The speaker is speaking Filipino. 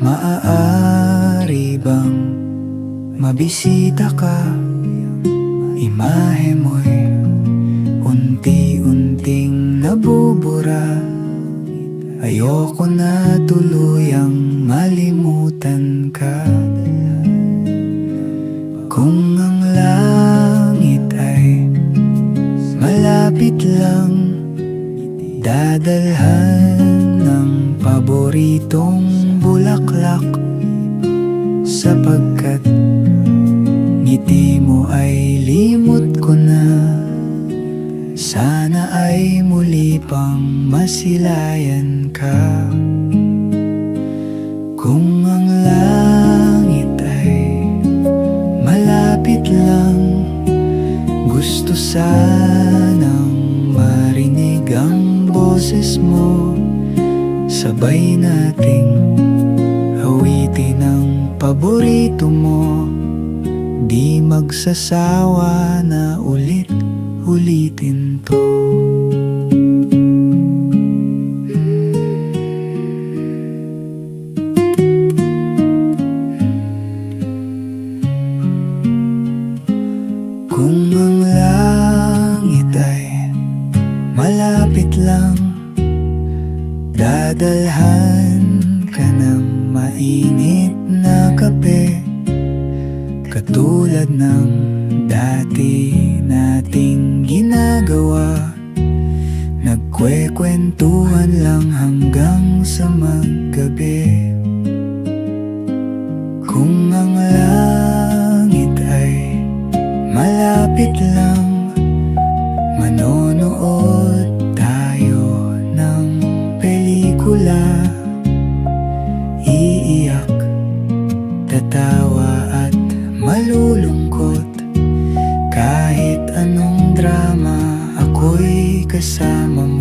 Maaari bang mabisita ka? Imahe mo'y unti-unting nabubura. Ayoko na tuluyang malimutan ka. Kung ang langit ay malapit lang, dadalhan ng paboritong bulaklak. Sapagkat ngiti mo ay limot ko na, sana ay muli pang masilayan ka. Kung ang langit ay malapit lang, gusto sanang marinig ang boses mo. Sabay nating awitin ang paborito mo. Di magsasawa na ulit-ulitin to. Kung ang langit ay malapit lang, dadalhan ka ng mainit na kape. Katulad ng dati nating ginagawa, nagkwekwentuhan lang hanggang sa maggabi. Kung ang langit ay malapit lang, manonood tayo ng pelikula. Iiyak, tatawa at malulungkot. Kahit anong drama, ako'y kasama mo.